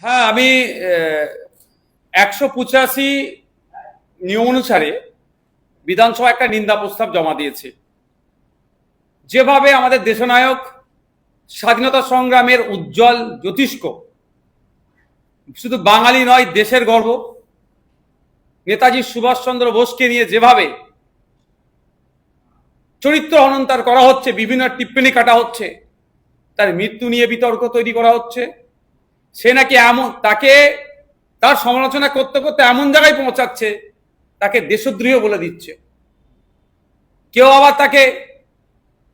হ্যাঁ, আমি ১৮৫ নিয়ম অনুসারে বিধানসভা একটা নিন্দা প্রস্তাব জমা দিয়েছে। যেভাবে আমাদের দেশনায়ক স্বাধীনতা সংগ্রামের উজ্জ্বল জ্যোতিষ্ক, শুধু বাঙালি নয় দেশের গর্ব, নেতাজি সুভাষচন্দ্র বোসকে নিয়ে যেভাবে চরিত্র হনন করা হচ্ছে, বিভিন্ন টিপ্পনী কাটা হচ্ছে, তার মৃত্যু নিয়ে বিতর্ক তৈরি করা হচ্ছে, সে নাকি এমন তাকে তার সমালোচনা করতে করতে এমন জায়গায় পৌঁছাচ্ছে তাকে দেশদ্রোহী বলে দিচ্ছে। কেউ আবার তাকে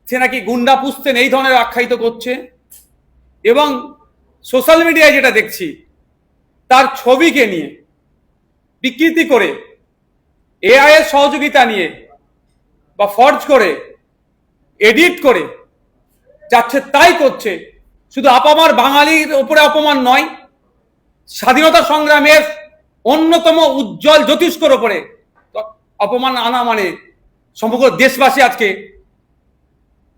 সে নাকি গুন্ডা পুষতেন এই ধরনের আখ্যায়িত করছে। এবং সোশ্যাল মিডিয়ায় যেটা দেখছি, তার ছবিকে নিয়ে বিকৃতি করে, এআই এর সহযোগিতা নিয়ে বা ফর্জ করে, এডিট করে যাচ্ছে তাই করছে। শুধু আপামার বাঙালির উপরে অপমান নয়, স্বাধীনতা সংগ্রামের অন্যতম উজ্জ্বল জ্যোতিষ্কর ওপরে অপমান আনা মানে সমগ্র দেশবাসী আজকে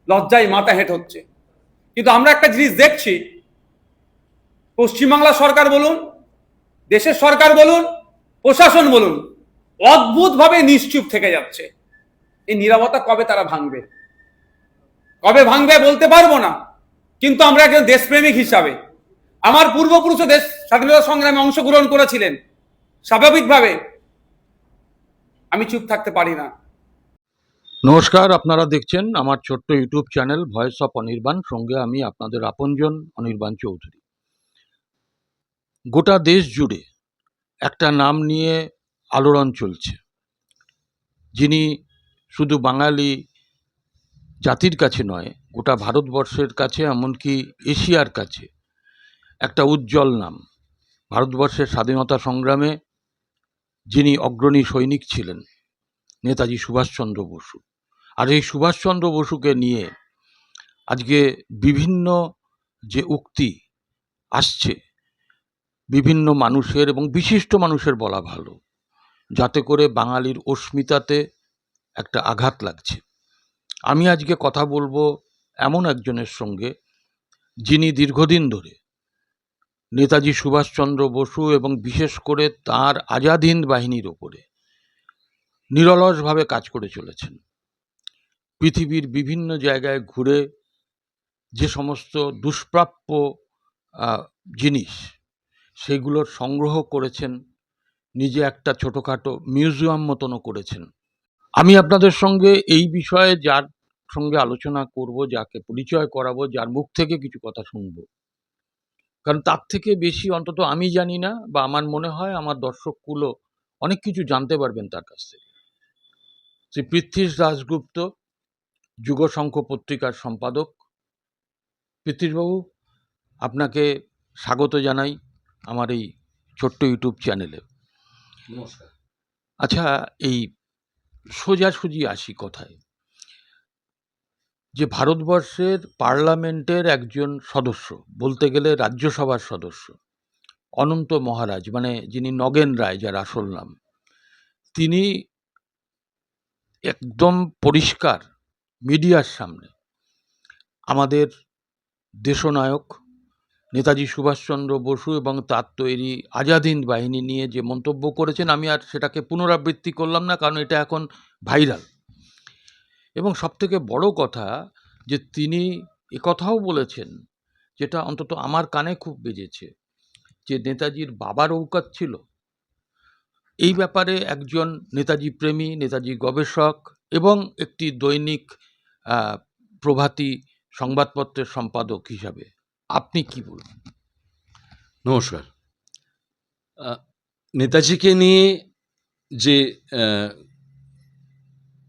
লজ্জায় মাথা হেঁট হচ্ছে। কিন্তু আমরা একটা জিনিস দেখছি, পশ্চিমবাংলা সরকার বলুন, দেশের সরকার বলুন, প্রশাসন বলুন, অদ্ভুতভাবে নিশ্চুপ থেকে যাচ্ছে। এই নীরবতা কবে তারা ভাঙবে, কবে ভাঙবে বলতে পারবো না। কিন্তু আমরা একজন দেশপ্রেমিক হিসাবে, আমার পূর্বপুরুষ দেশ স্বাধীনতা সংগ্রামে অংশগ্রহণ করেছিলেন, স্বাভাবিকভাবে আমি চুপ থাকতে পারি না। নমস্কার, আপনারা দেখছেন আমার ছোট্ট YouTube channel voice of Anirban. সঙ্গে আমি আপনাদের আপনজন অনির্বাণ চৌধুরী। গোটা দেশ জুড়ে একটা নাম নিয়ে আলোড়ন চলছে, যিনি শুধু বাঙালি জাতির কাছে নয়, গোটা ভারতবর্ষের কাছে, এমনকি এশিয়ার কাছে একটা উজ্জ্বল নাম। ভারতবর্ষের স্বাধীনতা সংগ্রামে যিনি অগ্রণী সৈনিক ছিলেন, নেতাজি সুভাষচন্দ্র বসু। আর এই সুভাষচন্দ্র বসুকে নিয়ে আজকে বিভিন্ন যে উক্তি আসছে, বিভিন্ন মানুষের এবং বিশিষ্ট মানুষের বলা ভালো, যাতে করে বাঙালির অস্মিতাতে একটা আঘাত লাগছে। আমি আজকে কথা বলবো এমন একজনের সঙ্গে, যিনি দীর্ঘদিন ধরে নেতাজি সুভাষচন্দ্র বসু এবং বিশেষ করে তার আজাদ হিন্দ বাহিনীর ওপরে নিরলসভাবে কাজ করে চলেছেন। পৃথিবীর বিভিন্ন জায়গায় ঘুরে যে সমস্ত দুষ্প্রাপ্য জিনিস, সেগুলোর সংগ্রহ করেছেন, নিজে একটা ছোটোখাটো মিউজিয়াম মতনও করেছেন। আমি আপনাদের সঙ্গে এই বিষয়ে যার সঙ্গে আলোচনা করব, যাকে পরিচয় করাবো, যার মুখ থেকে কিছু কথা শুনব, কারণ তার থেকে বেশি অন্তত আমি জানি না, বা আমার মনে হয় আমার দর্শকগুলো অনেক কিছু জানতে পারবেন তার কাছ থেকে। শ্রী পৃথ্বীশ দাশগুপ্ত, যুগশঙ্খ পত্রিকার সম্পাদক। পৃথ্বীশবাবু, আপনাকে স্বাগত জানাই আমার এই ছোট্ট ইউটিউব চ্যানেলে। নমস্কার। আচ্ছা, এই সোজাসুজি আসি কথায়, যে ভারতবর্ষের পার্লামেন্টের একজন সদস্য, বলতে গেলে রাজ্যসভার সদস্য, অনন্ত মহারাজ, মানে যিনি নগেন রায় যার আসল নাম, তিনি একদম পরিষ্কার মিডিয়ার সামনে আমাদের দেশনায়ক নেতাজি সুভাষচন্দ্র বসু এবং তার তৈরি আজাদ হিন্দ বাহিনী নিয়ে যে মন্তব্য করেছেন, আমি আর সেটাকে পুনরাবৃত্তি করলাম না, কারণ এটা এখন ভাইরাল। এবং সবথেকে বড় কথা, যে তিনি একথাও বলেছেন, যেটা অন্তত আমার কানে খুব বেজেছে, যে নেতাজির বাবার ঔকাত ছিল। এই ব্যাপারে একজন নেতাজি প্রেমী, নেতাজি গবেষক এবং একটি দৈনিক প্রভাতী সংবাদপত্রের সম্পাদক হিসাবে আপনি কি বলবেন? নমস্কার। নেতাজিকে নিয়ে যে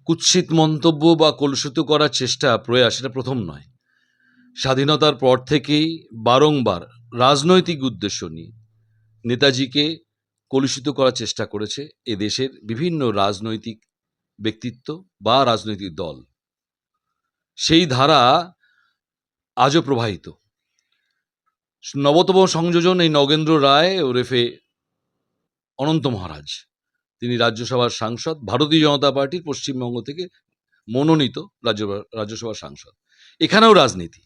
কুৎসিত মন্তব্য বা কলুষিত করার চেষ্টা, প্রয়াস, সেটা প্রথম নয়। স্বাধীনতার পর থেকেই বারংবার রাজনৈতিক উদ্দেশ্য নিয়ে নেতাজিকে কলুষিত করার চেষ্টা করেছে এ দেশের বিভিন্ন রাজনৈতিক ব্যক্তিত্ব বা রাজনৈতিক দল। সেই ধারা আজও প্রবাহিত। নবতম সংযোজন এই নগেন্দ্র রায় ওরফে অনন্ত মহারাজ, তিনি রাজ্যসভার সাংসদ, ভারতীয় জনতা পার্টির পশ্চিমবঙ্গ থেকে মনোনীত রাজ্যসভার সাংসদ। এখানেও রাজনীতি,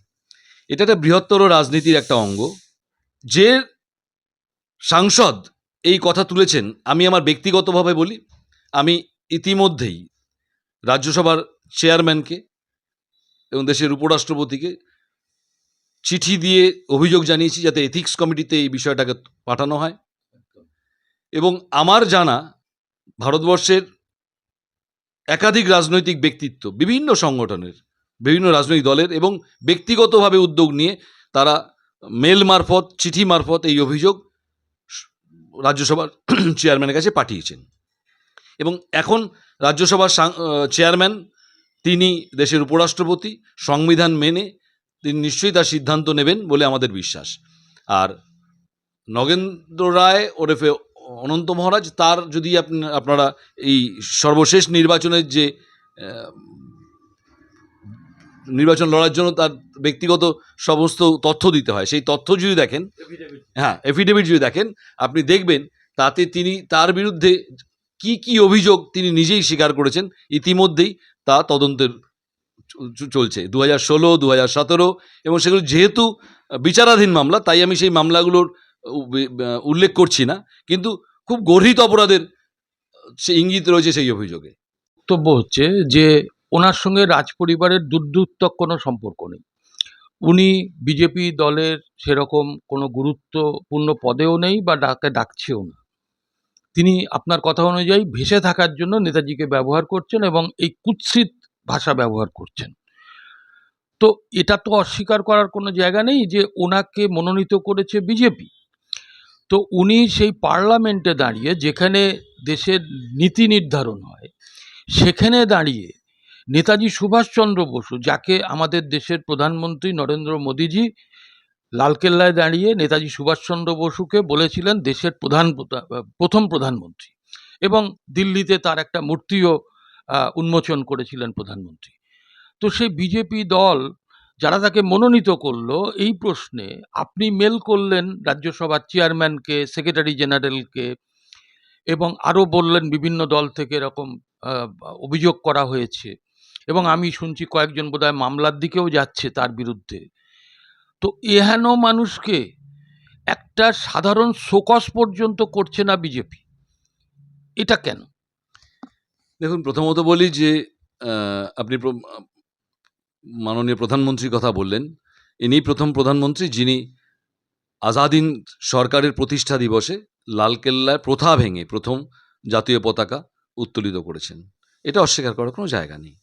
এটা একটা বৃহত্তর রাজনীতির একটা অঙ্গ, যে সাংসদ এই কথা তুলেছেন, আমি আমার ব্যক্তিগতভাবে বলি, আমি ইতিমধ্যেই রাজ্যসভার চেয়ারম্যানকে এবং দেশের উপরাষ্ট্রপতিকে চিঠি দিয়ে অভিযোগ জানিয়েছি যাতে এথিক্স কমিটিতে এই বিষয়টাকে পাঠানো হয়। এবং আমার জানা ভারতবর্ষের একাধিক রাজনৈতিক ব্যক্তিত্ব, বিভিন্ন সংগঠনের, বিভিন্ন রাজনৈতিক দলের এবং ব্যক্তিগতভাবে উদ্যোগ নিয়ে তারা মেল মারফত, চিঠি মারফত এই অভিযোগ রাজ্যসভার চেয়ারম্যানের কাছে পাঠিয়েছেন। এবং এখন রাজ্যসভার চেয়ারম্যান তিনি দেশের উপরাষ্ট্রপতি, সংবিধান মেনে তিনি নিশ্চয়ই তার সিদ্ধান্ত নেবেন বলে আমাদের বিশ্বাস। আর নগেন্দ্র রায় ওরফে অনন্ত মহারাজ, তার যদি আপনারা এই সর্বশেষ নির্বাচনের যে নির্বাচন লড়ার জন্য তার ব্যক্তিগত সমস্ত তথ্য দিতে হয়, সেই তথ্য যদি দেখেন, হ্যাঁ, এফিডেভিট যদি দেখেন, আপনি দেখবেন তাতে তিনি তার বিরুদ্ধে কি কি অভিযোগ তিনি নিজেই স্বীকার করেছেন। ইতিমধ্যেই তা তদন্তের চলছে 2016, 2017, এবং সেগুলো যেহেতু বিচারাধীন মামলা, তাই আমি সেই মামলাগুলোর উল্লেখ করছি না, কিন্তু খুব গর্হিত অপরাধের সে ইঙ্গিত রয়েছে সেই অভিযোগে। বক্তব্য হচ্ছে যে ওনার সঙ্গে রাজপরিবারের দূরত্ব কোনো সম্পর্ক নেই, উনি বিজেপি দলের সেরকম কোনো গুরুত্বপূর্ণ পদেও নেই বা ডাকছেও না। তিনি আপনার কথা অনুযায়ী ভেসে থাকার জন্য নেতাজিকে ব্যবহার করছেন এবং এই কুৎসিত ভাষা ব্যবহার করছেন। তো এটা তো অস্বীকার করার কোনো জায়গা নেই যে ওনাকে মনোনীত করেছে বিজেপি। তো উনি সেই পার্লামেন্টে দাঁড়িয়ে, যেখানে দেশের নীতি নির্ধারণ হয়, সেখানে দাঁড়িয়ে নেতাজি সুভাষচন্দ্র বসু, যাকে আমাদের দেশের প্রধানমন্ত্রী নরেন্দ্র মোদীজি লালকেল্লায় দাঁড়িয়ে নেতাজি সুভাষচন্দ্র বসুকে বলেছিলেন দেশের প্রথম প্রধানমন্ত্রী, এবং দিল্লিতে তার একটা মূর্তিও উন্মোচন করেছিলেন প্রধানমন্ত্রী। তো সেই বিজেপি দল যারা তাকে মনোনীত করলো, এই প্রশ্নে আপনি মেল করলেন রাজ্যসভার চেয়ারম্যানকে, সেক্রেটারি জেনারেলকে, এবং আরও বললেন বিভিন্ন দল থেকে এরকম অভিযোগ করা হয়েছে, এবং আমি শুনছি কয়েকজন বোধহয় মামলার দিকেও যাচ্ছে তার বিরুদ্ধে। তো এহেন মানুষকে একটা সাধারণ শোকজ পর্যন্ত করছে না বিজেপি, এটা কেন? দেখুন, প্রথমত বলি যে আপনি মাননীয় প্রধানমন্ত্রীর কথা বললেন, ইনি প্রথম প্রধানমন্ত্রী যিনি আজাদিন সরকারের প্রতিষ্ঠা দিবসে লালকেল্লায় প্রথা ভেঙে প্রথম জাতীয় পতাকা উত্তোলিত করেছেন। এটা অস্বীকার করার কোনো জায়গা নেই।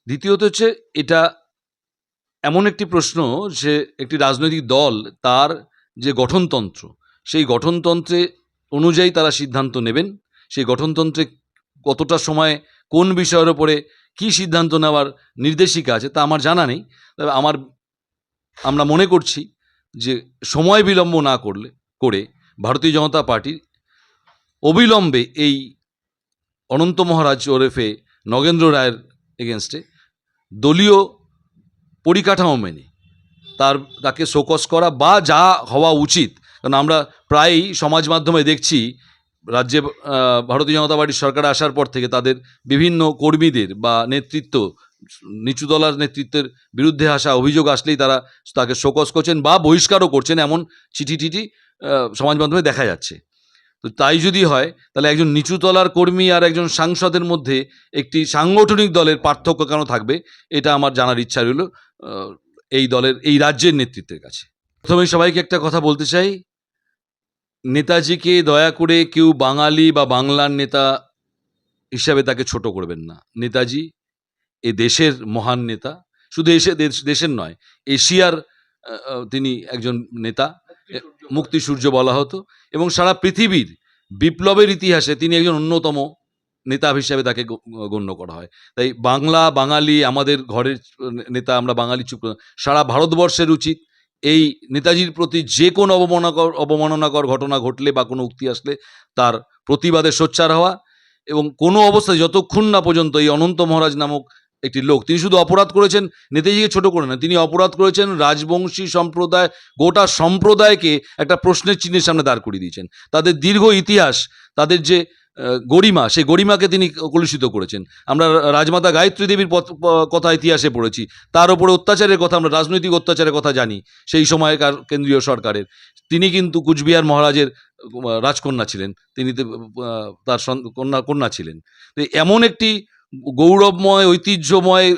দ্বিতীয়ত হচ্ছে, এটা এমন একটি প্রশ্ন যে একটি রাজনৈতিক দল তার যে গঠনতন্ত্র, সেই গঠনতন্ত্রে অনুযায়ী তারা সিদ্ধান্ত নেবেন। সেই গঠনতন্ত্রে কতটা সময় কোন বিষয়ের ওপরে কী সিদ্ধান্ত নেওয়ার নির্দেশিকা আছে তা আমার জানা নেই। তবে আমরা মনে করছি যে সময় বিলম্ব না করে ভারতীয় জনতা পার্টি অবিলম্বে এই অনন্ত মহারাজ ওরফে নগেন্দ্র রায়ের এগেনস্টে দলীয় পরিকাঠামো মেনে তাকে শোকজ করা বা যা হওয়া উচিত। কারণ আমরা প্রায়ই সমাজ মাধ্যমে দেখছি রাজ্যে ভারতীয় জনতা পার্টির সরকার আসার পর থেকে তাদের বিভিন্ন কর্মীদের বা নেতৃত্ব, নিচুতলার নেতৃত্বের বিরুদ্ধে আসা অভিযোগ আসলেই তারা তাকে শোকজ করছেন বা বহিষ্কারও করছেন, এমন চিঠি সমাজ মাধ্যমে দেখা যাচ্ছে। তো তাই যদি হয়, তাহলে একজন নিচুতলার কর্মী আর একজন সাংসদের মধ্যে একটি সাংগঠনিক দলের পার্থক্য কেন থাকবে, এটা আমার জানার ইচ্ছা রইল এই রাজ্যের নেতৃত্বের কাছে। প্রথমেই সবাইকে একটা কথা বলতে চাই, নেতাজিকে দয়া করে কেউ বাঙালি বা বাংলার নেতা হিসাবে তাকে ছোট করবেন না। নেতাজি এ দেশের মহান নেতা, শুধু দেশের নয়, এশিয়ার তিনি একজন নেতা, মুক্তি সূর্য বলা হতো, এবং সারা পৃথিবীর বিপ্লবের ইতিহাসে তিনি একজন অন্যতম নেতা হিসাবে তাকে গণ্য করা হয়। তাই বাঙালি আমাদের ঘরের নেতা, আমরা বাঙালি চুপ, সারা ভারতবর্ষের উচিত এই নেতাজির প্রতি যে কোনো অবমাননাকর ঘটনা ঘটলে বা কোনো উক্তি আসলে তার প্রতিবাদে সোচ্চার হওয়া, এবং কোনো অবস্থায় যতক্ষণ না পর্যন্ত এই অনন্ত মহারাজ নামক একটি লোক, তিনি শুধু অপরাধ করেছেন নেতাজিকে ছোট করে না, তিনি অপরাধ করেছেন রাজবংশী সম্প্রদায়, গোটা সম্প্রদায়কে একটা প্রশ্নের চিহ্নের সামনে দাঁড় করিয়ে দিয়েছেন। তাদের দীর্ঘ ইতিহাস, তাদের যে গরিমা, সেই গরিমাকে তিনি কলুষিত করেছেন। আমরা রাজমাতা গায়ত্রী দেবীর কথা ইতিহাসে পড়েছি, তার ওপরে অত্যাচারের কথা, আমরা রাজনৈতিক অত্যাচারের কথা জানি সেই সময়কার কেন্দ্রীয় সরকারের। তিনি কিন্তু কুচবিহার মহারাজের রাজকন্যা ছিলেন, তিনি তার কন্যা ছিলেন। তো এমন একটি গৌরবময় ঐতিহ্যময়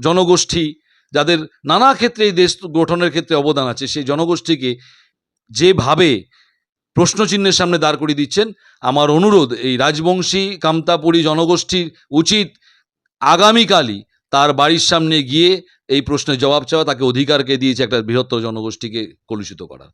জনগোষ্ঠী, যাদের নানা ক্ষেত্রে এই দেশ গঠনের ক্ষেত্রে অবদান আছে, সেই জনগোষ্ঠীকে যেভাবে প্রশ্নচিহ্নের সামনে দাঁড় করিয়ে দিচ্ছেন, আমার অনুরোধ এই রাজবংশী কামতাপুরী জনগোষ্ঠীর উচিত আগামীকালই তার বাড়ির সামনে গিয়ে এই প্রশ্নের জবাব চাওয়া। তাকে অধিকারকে দিয়েছে একটা বৃহত্তর জনগোষ্ঠীকে কলুষিত করা।